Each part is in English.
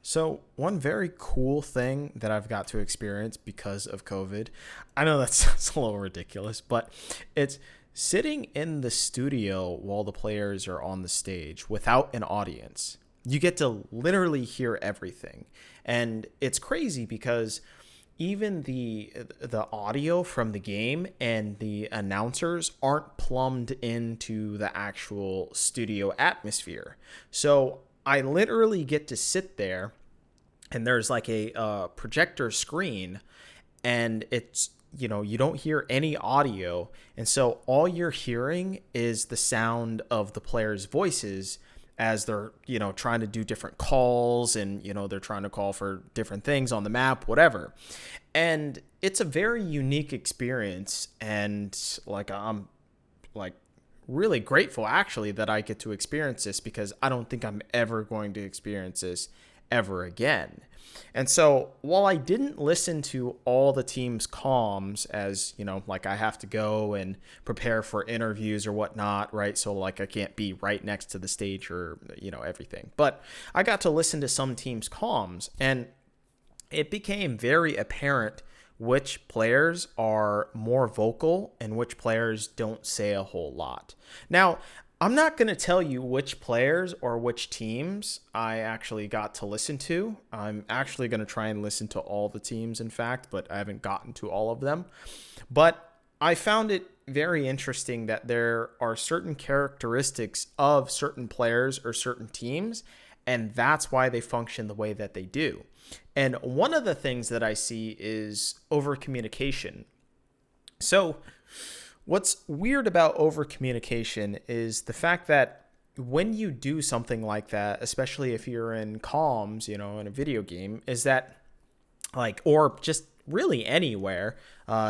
So, one very cool thing that I've got to experience because of COVID, I know that sounds a little ridiculous, but it's sitting in the studio while the players are on the stage without an audience. You get to literally hear everything. And it's crazy because even the audio from the game and the announcers aren't plumbed into the actual studio atmosphere. So I literally get to sit there and there's like a projector screen and it's you don't hear any audio, and so all you're hearing is the sound of the players' voices as they're trying to do different calls, and they're trying to call for different things on the map, whatever. And it's a very unique experience, and like I'm like really grateful actually that I get to experience this, because I don't think I'm ever going to experience this ever again. And so while I didn't listen to all the team's comms, as like I have to go and prepare for interviews or whatnot, right? So like I can't be right next to the stage or everything. But I got to listen to some team's comms, and it became very apparent which players are more vocal and which players don't say a whole lot. Now, I'm not going to tell you which players or which teams I actually got to listen to. I'm actually going to try and listen to all the teams, in fact, but I haven't gotten to all of them. But I found it very interesting that there are certain characteristics of certain players or certain teams, and that's why they function the way that they do. And one of the things that I see is over communication. So what's weird about over communication is the fact that when you do something like that, especially if you're in comms, in a video game, is that or just really anywhere,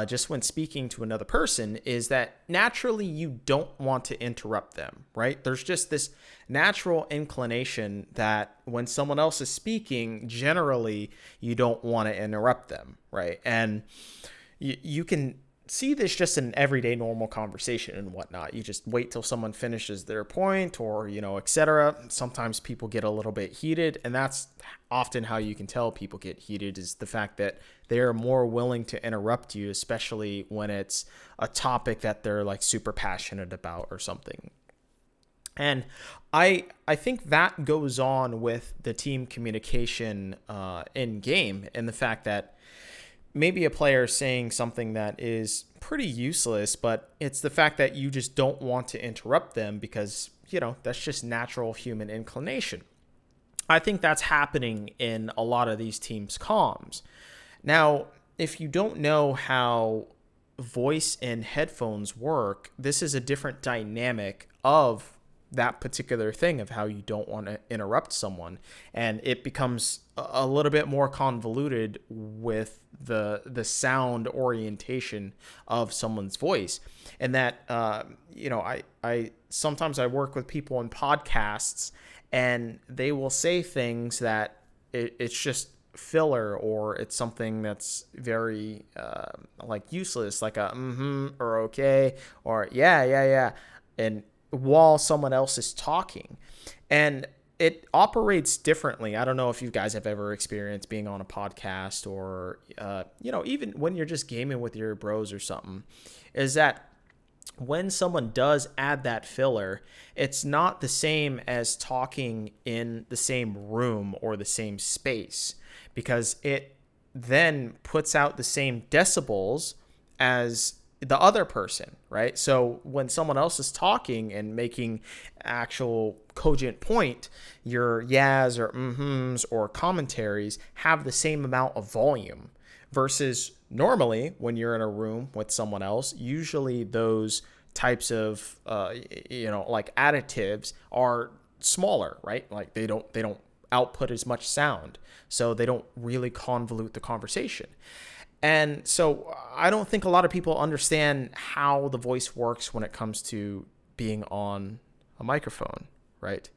just when speaking to another person, is that naturally you don't want to interrupt them, right? There's just this natural inclination that when someone else is speaking, generally you don't want to interrupt them, right? And you can see this just in everyday normal conversation and whatnot. You just wait till someone finishes their point, or etc. Sometimes people get a little bit heated, and that's often how you can tell people get heated, is the fact that they're more willing to interrupt you, especially when it's a topic that they're like super passionate about or something. And I think that goes on with the team communication in game, and the fact that maybe a player saying something that is pretty useless, but it's the fact that you just don't want to interrupt them because, that's just natural human inclination. I think that's happening in a lot of these teams' comms. Now, if you don't know how voice and headphones work, this is a different dynamic of that particular thing of how you don't want to interrupt someone, and it becomes a little bit more convoluted with the sound orientation of someone's voice. And that I sometimes I work with people in podcasts, and they will say things that it's just filler, or it's something that's very useless, like a or okay, or yeah, and while someone else is talking. And it operates differently. I don't know if you guys have ever experienced being on a podcast, or even when you're just gaming with your bros or something, is that when someone does add that filler, it's not the same as talking in the same room or the same space, because it then puts out the same decibels as the other person, right? So when someone else is talking and making actual cogent point, your yas or mm-hms or commentaries have the same amount of volume, versus normally when you're in a room with someone else, usually those types of additives are smaller, right? Like they don't output as much sound, so they don't really convolute the conversation. And so I don't think a lot of people understand how the voice works when it comes to being on a microphone, right?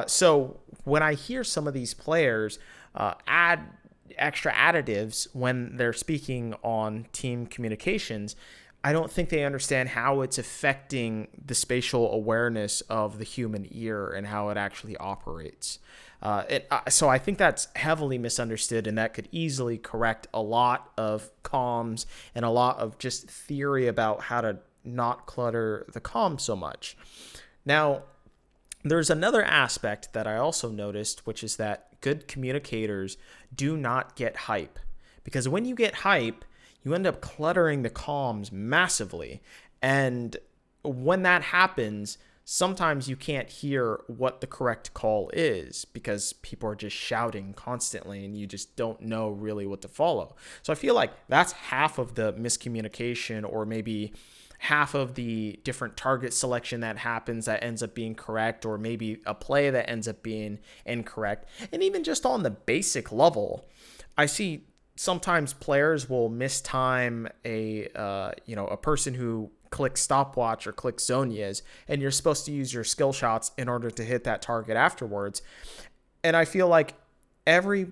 So when I hear some of these players add extra additives when they're speaking on team communications, I don't think they understand how it's affecting the spatial awareness of the human ear and how it actually operates. So I think that's heavily misunderstood, and that could easily correct a lot of comms and a lot of just theory about how to not clutter the comm so much. Now, there's another aspect that I also noticed, which is that good communicators do not get hype. Because when you get hype, you end up cluttering the comms massively. And when that happens, sometimes you can't hear what the correct call is because people are just shouting constantly and you just don't know really what to follow. So I feel like that's half of the miscommunication, or maybe half of the different target selection that happens that ends up being correct, or maybe a play that ends up being incorrect. And even just on the basic level, I see sometimes players will mistime a person who clicks stopwatch or clicks Zonias, and you're supposed to use your skill shots in order to hit that target afterwards. And I feel like every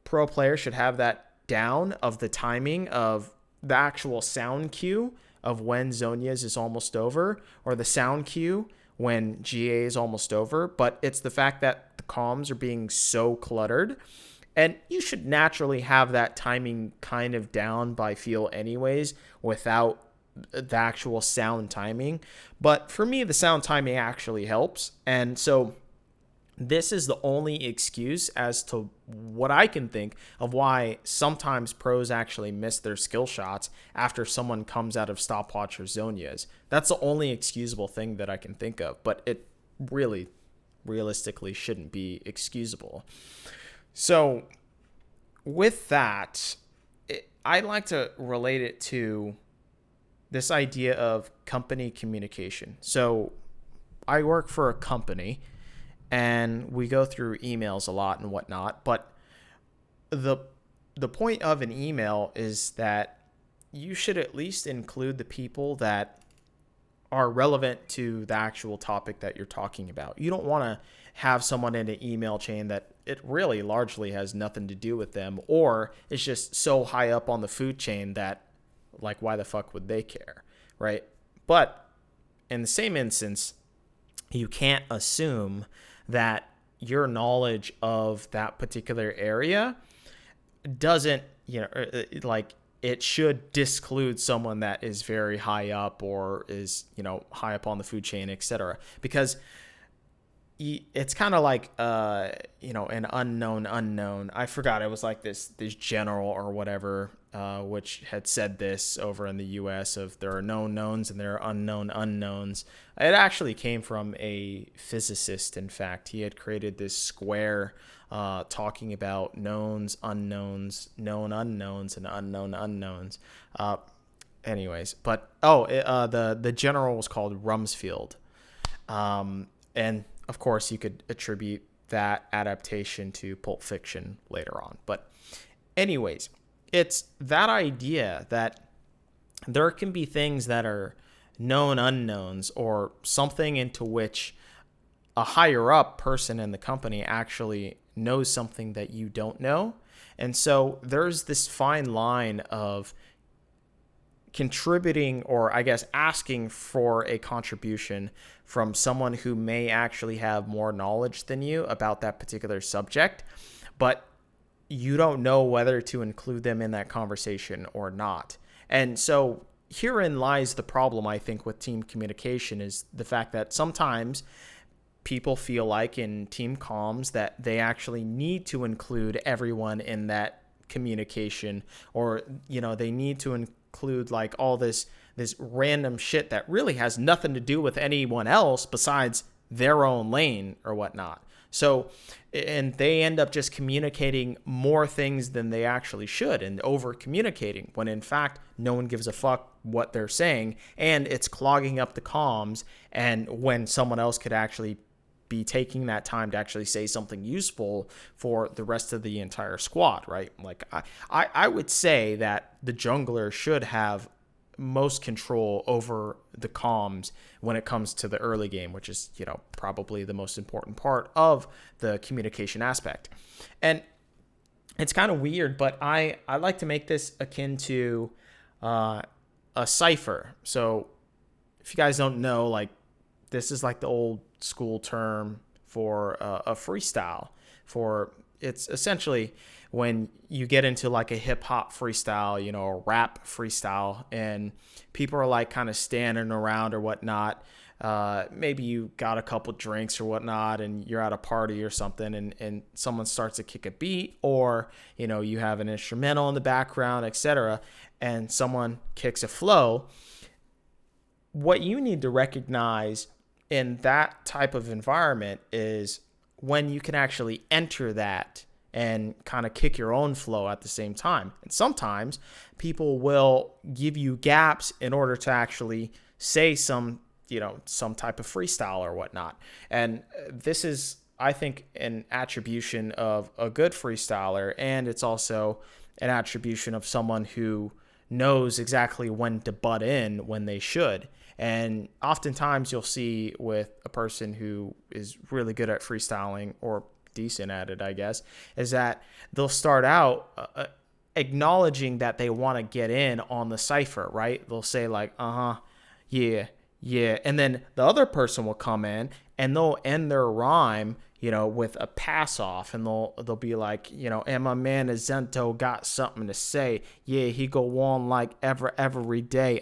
pro player should have that down, of the timing of the actual sound cue of when Zonias is almost over, or the sound cue when GA is almost over. But it's the fact that the comms are being so cluttered, and you should naturally have that timing kind of down by feel anyways, without the actual sound timing. But for me, the sound timing actually helps. And so this is the only excuse as to what I can think of why sometimes pros actually miss their skill shots after someone comes out of stopwatch or Zonias. That's the only excusable thing that I can think of, but it really realistically shouldn't be excusable. So with that, I like to relate it to this idea of company communication. So I work for a company and we go through emails a lot and whatnot, but the point of an email is that you should at least include the people that are relevant to the actual topic that you're talking about. You don't want to have someone in an email chain that it really largely has nothing to do with them, or it's just so high up on the food chain that, like, why the fuck would they care, right? But in the same instance, you can't assume that your knowledge of that particular area doesn't, like, it should disclude someone that is very high up or is, high up on the food chain, etc. Because it's kind of like, an unknown. I forgot, it was like this general or whatever, which had said this over in the US of there are known knowns and there are unknown unknowns. It actually came from a physicist. In fact, he had created this square talking about knowns, unknowns, known unknowns, and unknown unknowns. Anyways, but the general was called Rumsfeld, and of course you could attribute that adaptation to Pulp Fiction later on. But anyways, it's that idea that there can be things that are known unknowns, or something into which a higher up person in the company actually knows something that you don't know. And so there's this fine line of contributing, or I guess asking for a contribution from someone who may actually have more knowledge than you about that particular subject, but you don't know whether to include them in that conversation or not. And so herein lies the problem, I think, with team communication, is the fact that sometimes people feel like in team comms that they actually need to include everyone in that communication, or, they need to include like all this random shit that really has nothing to do with anyone else besides their own lane or whatnot. So, and they end up just communicating more things than they actually should, and over communicating, when in fact no one gives a fuck what they're saying, and it's clogging up the comms, and when someone else could actually be taking that time to actually say something useful for the rest of the entire squad, right? Like I would say that the jungler should have most control over the comms when it comes to the early game, which is, probably the most important part of the communication aspect. And it's kind of weird, but I like to make this akin to a Cypher. So if you guys don't know, like, this is like the old school term for a freestyle. for it's essentially when you get into like a hip hop freestyle, a rap freestyle, and people are like kind of standing around or whatnot. Maybe you got a couple drinks or whatnot, and you're at a party or something, and someone starts to kick a beat, or you have an instrumental in the background, etc., and someone kicks a flow. What you need to recognize in that type of environment is when you can actually enter that and kind of kick your own flow at the same time. And sometimes people will give you gaps in order to actually say some type of freestyle or whatnot. And this is, I think, an attribution of a good freestyler, and it's also an attribution of someone who knows exactly when to butt in when they should. And oftentimes you'll see with a person who is really good at freestyling, or decent at it, I guess, is that they'll start out acknowledging that they want to get in on the Cypher, right? They'll say like, yeah. And then the other person will come in and they'll end their rhyme, with a pass off, and they'll be like, and my man Izento got something to say. Yeah, he go on like every day.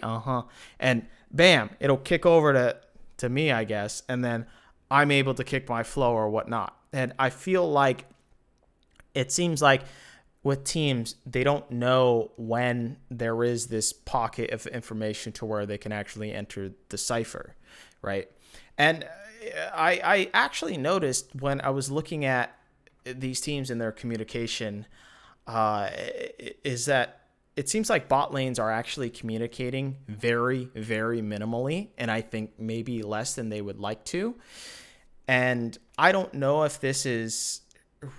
And bam, it'll kick over to me, I guess. And then I'm able to kick my flow or whatnot. And I feel like it seems like with teams, they don't know when there is this pocket of information to where they can actually enter the Cypher, right? And I actually noticed when I was looking at these teams and their communication, is that it seems like bot lanes are actually communicating very, very minimally, and I think maybe less than they would like to. And I don't know if this is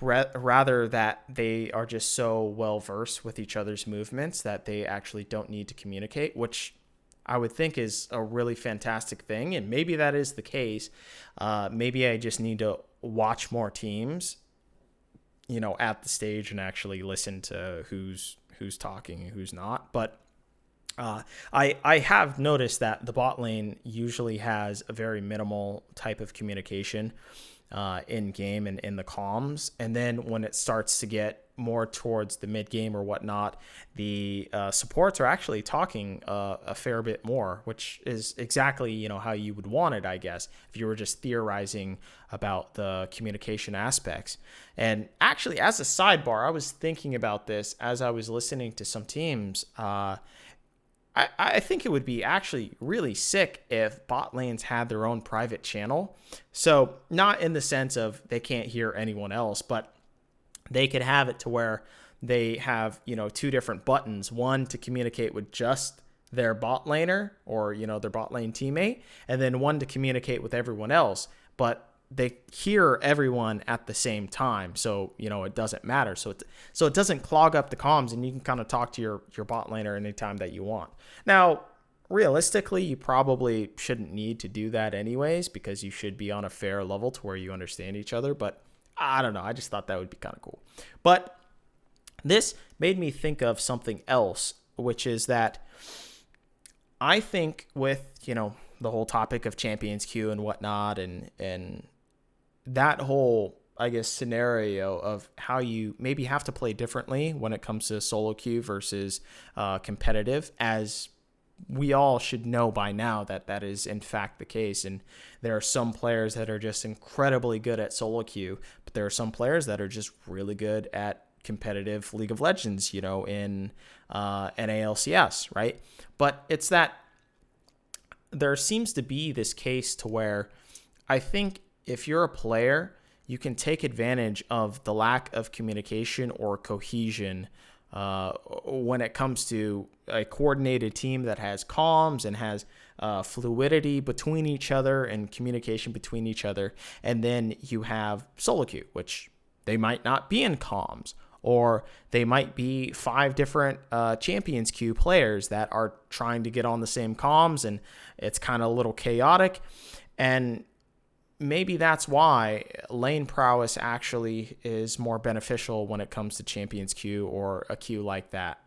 rather that they are just so well versed with each other's movements that they actually don't need to communicate, which I would think is a really fantastic thing. And maybe that is the case. Maybe I just need to watch more teams, at the stage and actually listen to who's talking and who's not. But I have noticed that the bot lane usually has a very minimal type of communication in game and in the comms. And then when it starts to get more towards the mid game or whatnot, the supports are actually talking a fair bit more, which is exactly, how you would want it, I guess, if you were just theorizing about the communication aspects. And actually, as a sidebar, I was thinking about this as I was listening to some teams. I think it would be actually really sick if bot lanes had their own private channel. So not in the sense of they can't hear anyone else, but they could have it to where they have, two different buttons, one to communicate with just their bot laner or, their bot lane teammate, and then one to communicate with everyone else. But they hear everyone at the same time, so it doesn't matter. So it doesn't clog up the comms, and you can kind of talk to your bot laner anytime that you want. Now, realistically, you probably shouldn't need to do that anyways, because you should be on a fair level to where you understand each other. But I don't know. I just thought that would be kind of cool. But this made me think of something else, which is that I think with the whole topic of Champions Queue and whatnot, and that whole, I guess, scenario of how you maybe have to play differently when it comes to solo queue versus competitive, as we all should know by now that is in fact the case. And there are some players that are just incredibly good at solo queue, but there are some players that are just really good at competitive League of Legends, in NALCS, right? But it's that there seems to be this case to where I think if you're a player, you can take advantage of the lack of communication or cohesion when it comes to a coordinated team that has comms and has fluidity between each other and communication between each other. And then you have solo queue, which they might not be in comms, or they might be 5 different Champions Queue players that are trying to get on the same comms, and it's kind of a little chaotic. And maybe that's why lane prowess actually is more beneficial when it comes to Champions Queue or a queue like that,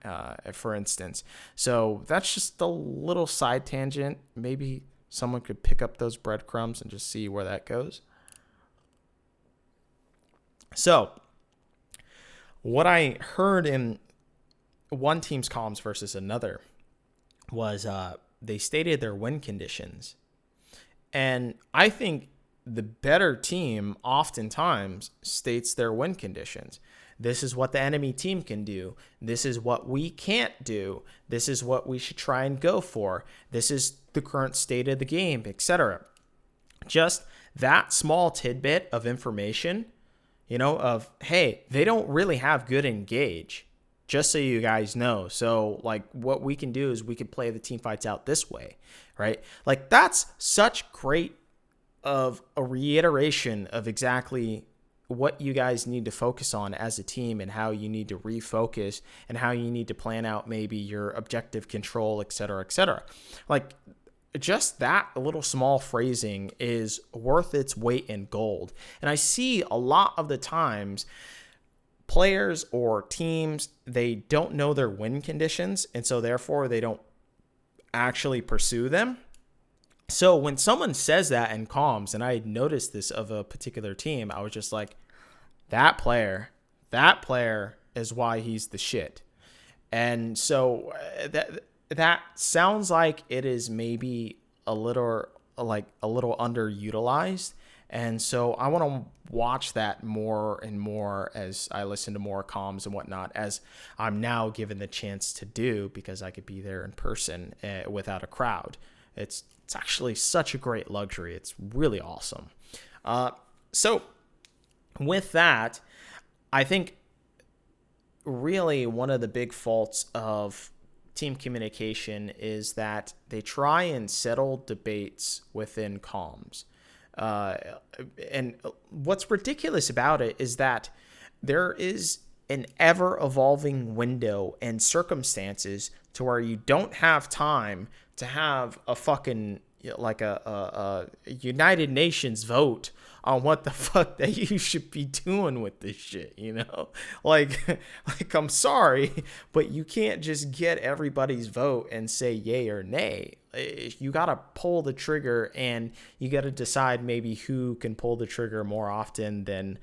for instance. So that's just a little side tangent. Maybe someone could pick up those breadcrumbs and just see where that goes. So what I heard in one team's comms versus another was they stated their win conditions. And I think the better team oftentimes states their win conditions. This is what the enemy team can do. This is what we can't do. This is what we should try and go for. This is the current state of the game, etc. Just that small tidbit of information, of, hey, they don't really have good engage, just so you guys know. So, like, what we can do is we can play the team fights out this way, right? Like, that's such great of a reiteration of exactly what you guys need to focus on as a team and how you need to refocus and how you need to plan out maybe your objective control, et cetera, et cetera. Like, just that little small phrasing is worth its weight in gold. And I see a lot of the times players or teams, they don't know their win conditions, and so therefore they don't actually pursue them. So when someone says that in comms, and I noticed this of a particular team, I was just like, that player is why he's the shit. And so that sounds like it is maybe a little underutilized. And so I want to watch that more and more as I listen to more comms and whatnot, as I'm now given the chance to do, because I could be there in person without a crowd. It's actually such a great luxury. It's really awesome. So with that, I think really one of the big faults of team communication is that they try and settle debates within comms. And what's ridiculous about it is that there is an ever-evolving window and circumstances to where you don't have time to have a fucking, like a United Nations vote on what the fuck that you should be doing with this shit, Like I'm sorry, but you can't just get everybody's vote and say yay or nay. You got to pull the trigger, and you got to decide maybe who can pull the trigger more often than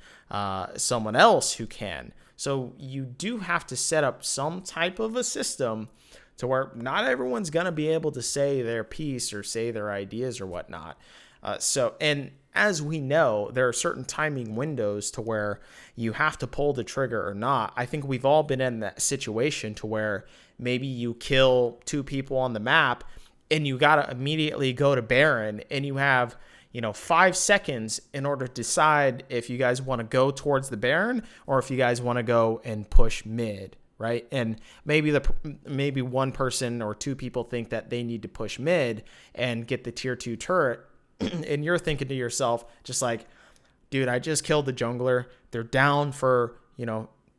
someone else who can. So you do have to set up some type of a system to where not everyone's going to be able to say their piece or say their ideas or whatnot. And as we know, there are certain timing windows to where you have to pull the trigger or not. I think we've all been in that situation to where maybe you kill 2 people on the map and you got to immediately go to Baron, and you have 5 seconds in order to decide if you guys want to go towards the Baron or if you guys want to go and push mid, right? And maybe one person or 2 people think that they need to push mid and get the tier 2 turret, and you're thinking to yourself, just like, dude, I just killed the jungler. They're down for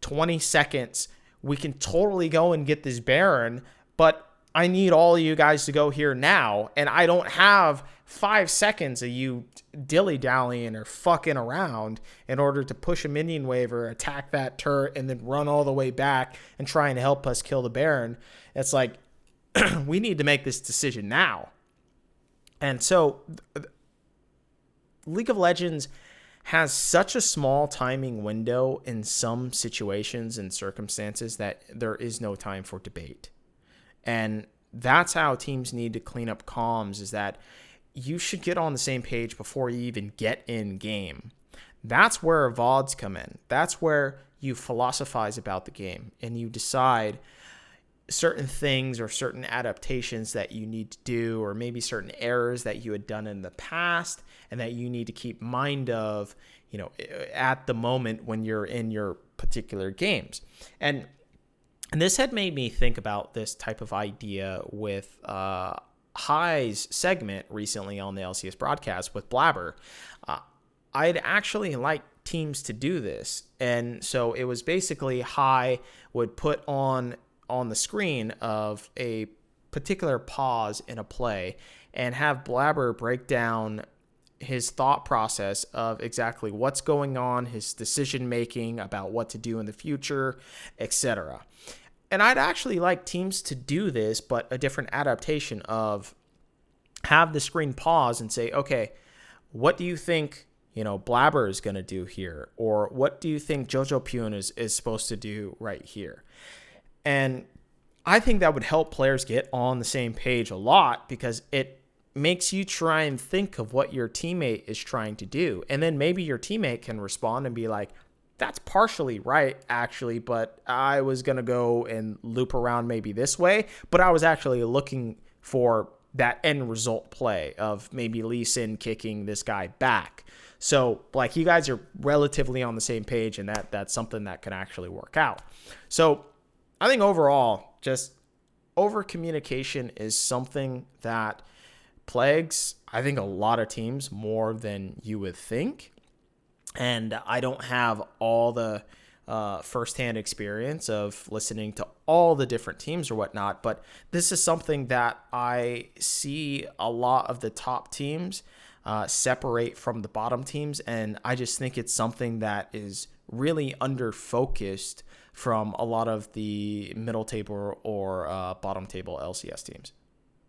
20 seconds. We can totally go and get this Baron, but I need all of you guys to go here now, and I don't have 5 seconds of you dilly-dallying or fucking around in order to push a minion wave or attack that turret and then run all the way back and try and help us kill the Baron. It's like, we need to make this decision now. And so League of Legends has such a small timing window in some situations and circumstances that there is no time for debate. And that's how teams need to clean up comms, is that you should get on the same page before you even get in game. That's where VODs come in. That's where you philosophize about the game and you decide certain things or certain adaptations that you need to do, or maybe certain errors that you had done in the past and that you need to keep mind of, at the moment when you're in your particular games. And this had made me think about this type of idea with High's segment recently on the LCS broadcast with Blabber. I'd actually like teams to do this. And so it was basically High would put on the screen of a particular pause in a play and have Blabber break down his thought process of exactly what's going on, his decision making about what to do in the future, etc. And I'd actually like teams to do this, but a different adaptation of have the screen pause and say, okay, what do you think Blabber is going to do here? Or what do you think Jojo Pune is supposed to do right here? And I think that would help players get on the same page a lot, because it makes you try and think of what your teammate is trying to do. And then maybe your teammate can respond and be like, that's partially right, actually, but I was going to go and loop around maybe this way, but I was actually looking for that end result play of maybe Lee Sin kicking this guy back. So like, you guys are relatively on the same page, and that's something that can actually work out. So I think overall, just over communication is something that plagues, I think, a lot of teams more than you would think. And I don't have all the firsthand experience of listening to all the different teams or whatnot, but this is something that I see a lot of the top teams separate from the bottom teams, and I just think it's something that is really under-focused from a lot of the middle table or bottom table LCS teams.